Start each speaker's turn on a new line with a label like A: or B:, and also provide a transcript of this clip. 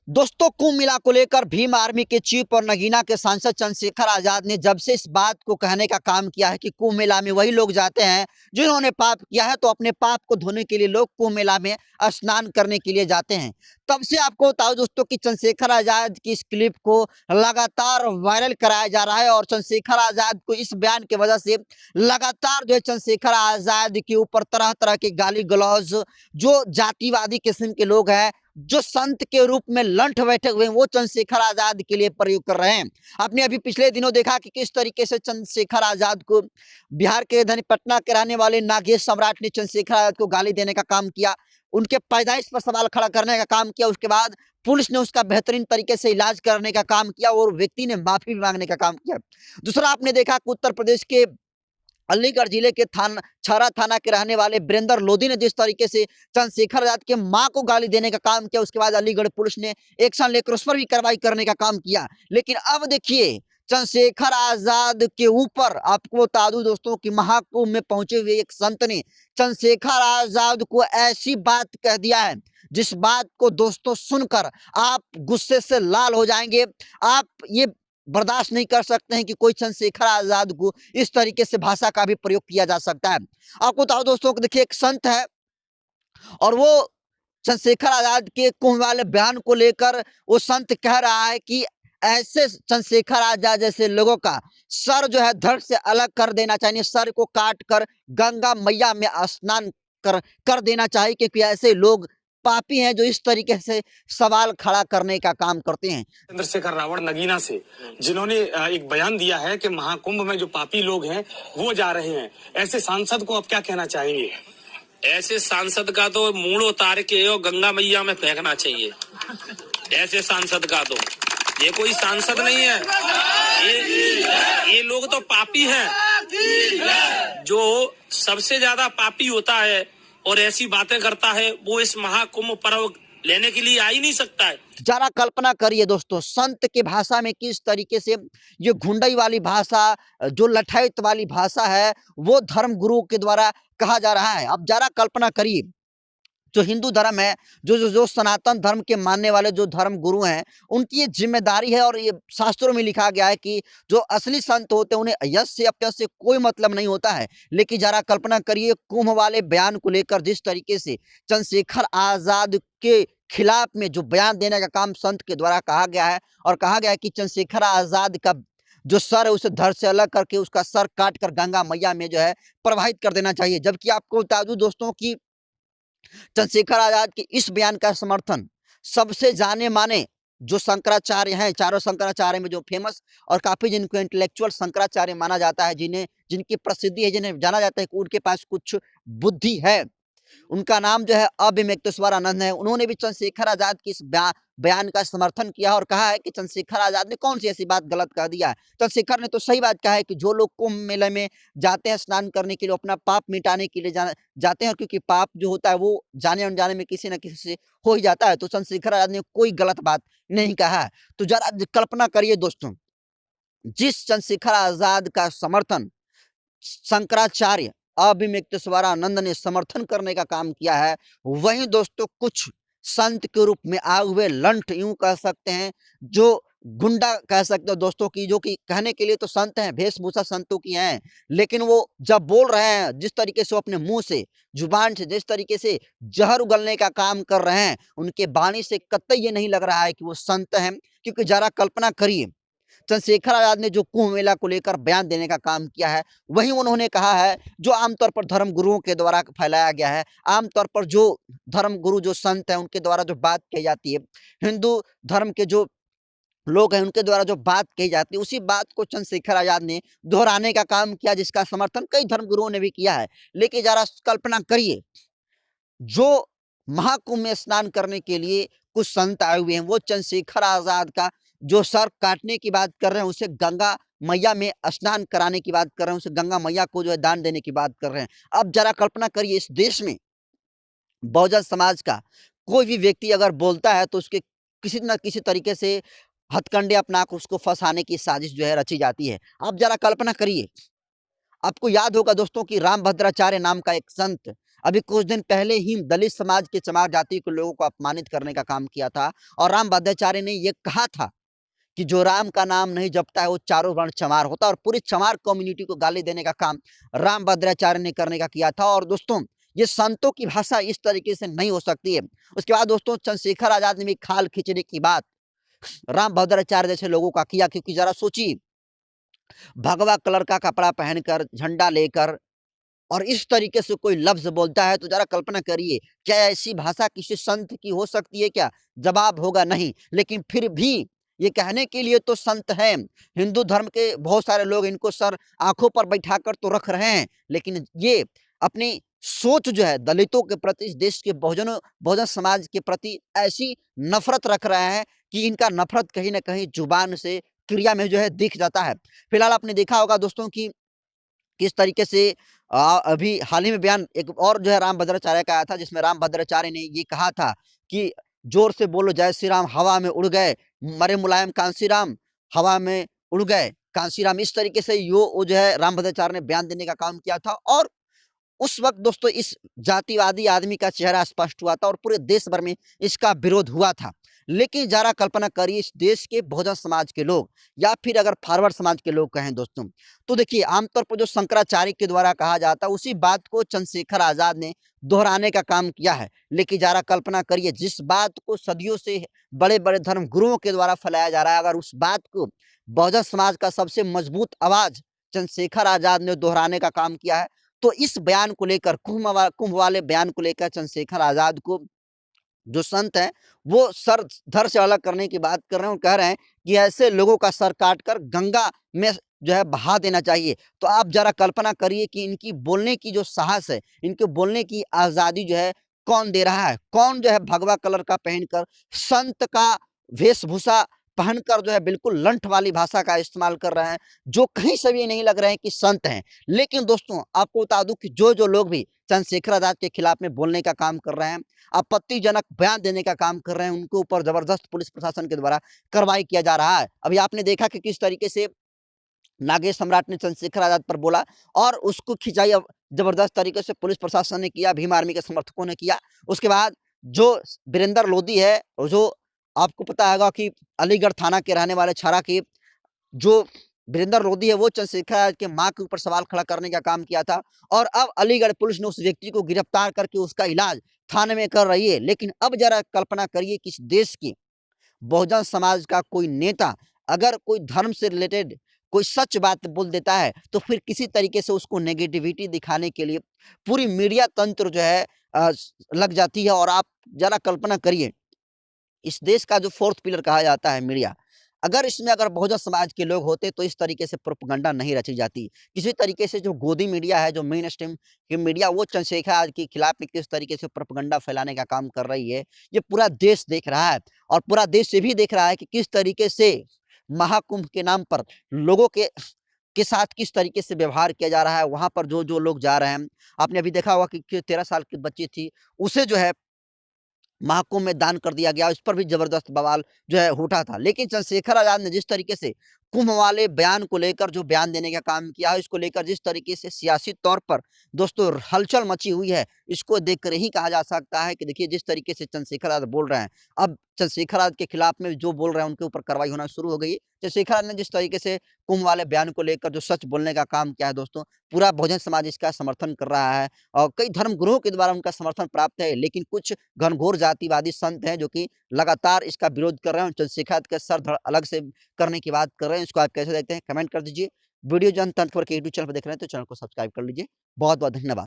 A: दोस्तों, कुंभ मेला को लेकर भीम आर्मी के चीफ और नगीना के सांसद चंद्रशेखर आजाद ने जब से इस बात को कहने का काम किया है कि कुंभ मेला में वही लोग जाते हैं जिन्होंने पाप किया है, तो अपने पाप को धोने के लिए लोग कुंभ मेला में स्नान करने के लिए जाते हैं। तब से आपको बताओ दोस्तों कि चंद्रशेखर आजाद की इस क्लिप को लगातार वायरल कराया जा रहा है और चंद्रशेखर आजाद को इस बयान की वजह से लगातार जो है चंद्रशेखर आजाद के ऊपर तरह तरह के गाली गलौज जो जातिवादी किस्म के लोग हैं, जो संत के रूप में लंठ बैठे हुए हैं, वो चंद्रशेखर आजाद के लिए प्रयोग कर रहे हैं। आपने अभी पिछले दिनों देखा कि किस तरीके से चंद्रशेखर आजाद को बिहार के राजधानी पटना के रहने वाले नागेश सम्राट ने चंद्रशेखर आजाद को गाली देने का काम किया, उनके पैदाइश पर सवाल खड़ा करने का काम किया। उसके बाद पुलिस ने उसका बेहतरीन तरीके से इलाज करने का काम किया और व्यक्ति ने माफी भी मांगने का काम किया। दूसरा, आपने देखा कि उत्तर प्रदेश के अलीगढ़ जिले के छारा थाना के रहने वाले वीरेंद्र लोधी ने जिस तरीके से चंद्रशेखर आजाद के मां को गाली देने का काम किया, उसके बाद अलीगढ़ पुलिस ने एक्शन लेकर उस पर भी कार्रवाई करने का काम किया। लेकिन अब देखिए, चंद्रशेखर आजाद के ऊपर आपको बता दूं दोस्तों कि महाकुंभ में पहुंचे हुए एक संत ने चंद्रशेखर आजाद को ऐसी बात कह दिया है जिस बात को दोस्तों सुनकर आप गुस्से से लाल हो जाएंगे। आप ये बर्दाश्त नहीं कर सकते हैं कि कोई चंद्रशेखर आजाद को इस तरीके से भाषा का भी प्रयोग किया जा सकता है। आपको बताओ दोस्तों कि देखिए, एक संत है और वो चंद्रशेखर आजाद के कुंभ वाले बयान को लेकर वो संत कह रहा है कि ऐसे चंद्रशेखर आजाद जैसे लोगों का सर जो है धड़ से अलग कर देना चाहिए, सर को काट कर गंगा मैया में स्नान कर देना चाहिए, क्योंकि ऐसे लोग पापी हैं जो इस तरीके से सवाल खड़ा करने का काम करते हैं।
B: चंद्रशेखर रावण नगीना से जिन्होंने एक बयान दिया है कि महाकुंभ में जो पापी लोग हैं वो जा रहे हैं, ऐसे सांसद को आप क्या कहना चाहेंगे?
C: ऐसे सांसद का तो मूड उतार के और गंगा मैया में फेंकना चाहिए। ऐसे सांसद का तो ये कोई सांसद नहीं है, ये लोग तो पापी हैं। जो सबसे ज्यादा पापी होता है और ऐसी बातें करता है वो इस महाकुंभ पर्व लेने के लिए आ ही नहीं सकता है।
A: जरा कल्पना करिए दोस्तों, संत के भाषा में किस तरीके से ये गुंडई वाली भाषा, जो लठैत वाली भाषा है, वो धर्म गुरु के द्वारा कहा जा रहा है। अब जरा कल्पना करिए, जो हिंदू धर्म है, जो सनातन धर्म के मानने वाले जो धर्म गुरु हैं, उनकी ये जिम्मेदारी है और ये शास्त्रों में लिखा गया है कि जो असली संत होते हैं उन्हें यश से अपयश से कोई मतलब नहीं होता है। लेकिन जरा कल्पना करिए, कुंभ वाले बयान को लेकर जिस तरीके से चंद्रशेखर आजाद के खिलाफ में जो बयान देने का काम संत के द्वारा कहा गया है और कहा गया है कि चंद्रशेखर आजाद का जो सर है उसे धड़ से अलग करके उसका सर काट कर गंगा मैया में जो है प्रवाहित कर देना चाहिए। जबकि आपको बता दूं दोस्तों कि चंद्रशेखर आजाद के इस बयान का समर्थन सबसे जाने माने जो शंकराचार्य हैं, चारों शंकराचार्य में जो फेमस और काफी जिनको इंटेलेक्चुअल शंकराचार्य माना जाता है, जिनकी प्रसिद्धि है, जिन्हें जाना जाता है कि उनके पास कुछ बुद्धि है, उनका नाम जो है अभिमेक्तेश्वरानंद है। उन्होंने भी चंद्रशेखर आजाद की इस बयान का समर्थन किया और कहा है कि चंद्रशेखर आजाद ने कौन सी ऐसी बात गलत कह दिया है। चंद्रशेखर ने तो सही बात कहा है कि जो लोग कुंभ मेले में जाते हैं स्नान करने के लिए, अपना पाप मिटाने के लिए जाते हैं, क्योंकि पाप जो होता है वो जाने अनजाने में किसी न किसी से हो ही जाता है, तो चंद्रशेखर आजाद ने कोई गलत बात नहीं कहा है। तो जरा कल्पना करिए दोस्तों, जिस चंद्रशेखर आजाद का समर्थन शंकराचार्य अभिमेक्तेश्वरानंद ने समर्थन करने का काम किया है, वहीं दोस्तों कुछ संत के रूप में आए हुए लंठ, यूं कह सकते हैं, जो गुंडा कह सकते हो दोस्तों की, जो कि कहने के लिए तो संत हैं, वेशभूषा संतों की है, लेकिन वो जब बोल रहे हैं, जिस तरीके से वो अपने मुंह से, जुबान से जिस तरीके से जहर उगलने का काम कर रहे हैं, उनके वाणी से कतई ये नहीं लग रहा है कि वो संत हैं। क्योंकि जरा कल्पना करिए, चंद्रशेखर आजाद ने जो कुंभ मेला को लेकर बयान देने का काम किया है, वही उन्होंने कहा है जो आमतौर पर धर्म गुरुओं के द्वारा फैलाया गया है, आमतौर पर जो धर्म गुरु जो संत हैं उनके द्वारा जो बात कही जाती है, हिंदू धर्म के जो लोग हैं उनके द्वारा जो बात कही जाती है, उसी बात को चंद्रशेखर आजाद ने दोहराने का काम किया, जिसका समर्थन कई धर्म गुरुओं ने भी किया है। लेकिन जरा कल्पना करिए, जो महाकुंभ में स्नान करने के लिए कुछ संत आए हुए हैं, वो चंद्रशेखर आजाद का जो सर काटने की बात कर रहे हैं, उसे गंगा मैया में स्नान कराने की बात कर रहे हैं, उसे गंगा मैया को जो है दान देने की बात कर रहे हैं। अब जरा कल्पना करिए, इस देश में बहुजन समाज का कोई भी व्यक्ति अगर बोलता है तो उसके किसी न किसी तरीके से हथकंडे अपना कर उसको फंसाने की साजिश जो है रची जाती है। अब जरा कल्पना करिए, आपको याद होगा दोस्तों कि रामभद्राचार्य नाम का एक संत अभी कुछ दिन पहले ही दलित समाज के चमार जाति के लोगों को अपमानित करने का काम किया था और राम भद्राचार्य ने ये कहा था कि जो राम का नाम नहीं जपता है वो चारों वर्ण चमार होता है, और पूरी चमार कम्युनिटी को गाली देने का काम राम भद्राचार्य ने करने का किया था। और दोस्तों ये संतों की भाषा इस तरीके से नहीं हो सकती है। उसके बाद दोस्तों चंद्रशेखर आजाद ने भी खाल खींचने की बात राम भद्राचार्य जैसे लोगों का किया, क्योंकि जरा सोचिए, भगवा कलर का कपड़ा पहनकर, झंडा लेकर और इस तरीके से कोई लफ्ज बोलता है तो जरा कल्पना करिए, क्या ऐसी भाषा किसी संत की हो सकती है क्या? जवाब होगा नहीं। लेकिन फिर भी ये कहने के लिए तो संत हैं, हिंदू धर्म के बहुत सारे लोग इनको सर आंखों पर बैठाकर तो रख रहे हैं, लेकिन ये अपनी सोच जो है दलितों के प्रति, इस देश के बहुजन समाज के प्रति ऐसी नफरत रख रहे हैं कि इनका नफरत कहीं ना कहीं जुबान से, क्रिया में जो है दिख जाता है। फिलहाल आपने देखा होगा दोस्तों कि किस तरीके से अभी हाल ही में बयान एक और जो है राम भद्राचार्य का आया था, जिसमें राम भद्राचार्य ने ये कहा था कि जोर से बोलो जय श्री राम, हवा में उड़ गए मरे मुलायम कांसी राम, हवा में उड़ गए कांसी राम। इस तरीके से वो जो है राम भद्राचार्य ने बयान देने का काम किया था और उस वक्त दोस्तों इस जातिवादी आदमी का चेहरा स्पष्ट हुआ था और पूरे देश भर में इसका विरोध हुआ था। लेकिन जरा कल्पना करिए, इस देश के बहुजन समाज के लोग या फिर अगर फॉरवर्ड समाज के लोग कहें दोस्तों, तो देखिए आमतौर पर जो शंकराचार्य के द्वारा कहा जाता है उसी बात को चंद्रशेखर आजाद ने दोहराने का काम किया है। लेकिन जरा कल्पना करिए, जिस बात को सदियों से बड़े बड़े धर्म गुरुओं के द्वारा फैलाया जा रहा है, अगर उस बात को बहुजन समाज का सबसे मजबूत आवाज चंद्रशेखर आजाद ने दोहराने का काम किया है, तो इस बयान को लेकर, कुंभ वाले बयान को लेकर चंद्रशेखर आजाद को जो संत हैं वो सर धड़ से अलग करने की बात कर रहे हैं और कह रहे हैं कि ऐसे लोगों का सर काटकर गंगा में जो है बहा देना चाहिए। तो आप जरा कल्पना करिए कि इनकी बोलने की जो साहस है, इनके बोलने की आजादी जो है कौन दे रहा है? कौन जो है भगवा कलर का पहनकर, संत का वेशभूषा पहनकर जो है बिल्कुल लंठ वाली भाषा का इस्तेमाल कर रहे हैं, जो कहीं से भी नहीं लग रहे हैं कि संत हैं। लेकिन दोस्तों आपको बता दूं कि जो लोग भी चंद्रशेखर आजाद के खिलाफ में बोलने का काम कर रहे हैं, आपत्तिजनक बयान देने का काम कर रहे हैं, उनके ऊपर जबरदस्त पुलिस प्रशासन के द्वारा कार्रवाई किया जा रहा है। अभी आपने देखा कि किस तरीके से नागेश सम्राट ने चंद्रशेखर आजाद पर बोला और उसको खिंचाई जबरदस्त तरीके से पुलिस प्रशासन ने किया, भीम आर्मी के समर्थकों ने किया। उसके बाद जो वीरेंद्र लोधी है, जो आपको पता होगा कि अलीगढ़ थाना के रहने वाले छारा के जो वीरेंद्र लोधी है, वो चंद्रशेखर आजाद के मां के ऊपर सवाल खड़ा करने का काम किया था और अब अलीगढ़ पुलिस ने उस व्यक्ति को गिरफ्तार करके उसका इलाज थाने में कर रही है। लेकिन अब जरा कल्पना करिए कि इस देश की बहुजन समाज का कोई नेता अगर कोई धर्म से रिलेटेड कोई सच बात बोल देता है तो फिर किसी तरीके से उसको नेगेटिविटी दिखाने के लिए पूरी मीडिया तंत्र जो है लग जाती है। और आप जरा कल्पना करिए, इस देश का जो फोर्थ पिलर कहा जाता है मीडिया, अगर इसमें अगर बहुजन समाज के लोग होते तो इस तरीके से प्रोपेगेंडा नहीं रची जाती। किसी तरीके से जो गोदी मीडिया है, जो मेन स्ट्रीम की मीडिया, वो चंद्रशेखर आजाद के खिलाफ में किस तरीके से प्रोपेगेंडा फैलाने का काम कर रही है, ये पूरा देश देख रहा है। और पूरा देश ये भी देख रहा है कि किस तरीके से महाकुंभ के नाम पर लोगों के साथ किस तरीके से व्यवहार किया जा रहा है। वहां पर जो लोग जा रहे हैं, आपने अभी देखा होगा कि 13 साल की बच्ची थी, उसे जो है महाकुंभ में दान कर दिया गया, उस पर भी जबरदस्त बवाल जो है उठा था। लेकिन चंद्रशेखर आजाद ने जिस तरीके से कुंभ वाले बयान को लेकर जो बयान देने का काम किया है, इसको लेकर जिस तरीके से सियासी तौर पर दोस्तों हलचल मची हुई है, इसको देखकर ही कहा जा सकता है कि देखिए जिस तरीके से चंद्रशेखर आजाद बोल रहे हैं, अब चंद्रशेखर आजाद के खिलाफ में जो बोल रहे हैं उनके ऊपर कार्रवाई होना शुरू हो गई है। चंद्रशेखर आजाद ने जिस तरीके से कुंभ वाले बयान को लेकर जो सच बोलने का काम किया है दोस्तों, पूरा बहुजन समाज इसका समर्थन कर रहा है और कई धर्म गुरुओं के द्वारा उनका समर्थन प्राप्त है। लेकिन कुछ घनघोर जातिवादी संत हैं जो कि लगातार इसका विरोध कर रहे हैं, चंद्रशेखर आजाद के सर धड़ अलग से करने की बात कर रहे हैं। इसको आप कैसे देखते हैं, कमेंट कर दीजिए। वीडियो जन तंत्र के यूट्यूब चैनल पर देख रहे हैं तो चैनल को सब्सक्राइब कर लीजिए। बहुत बहुत धन्यवाद।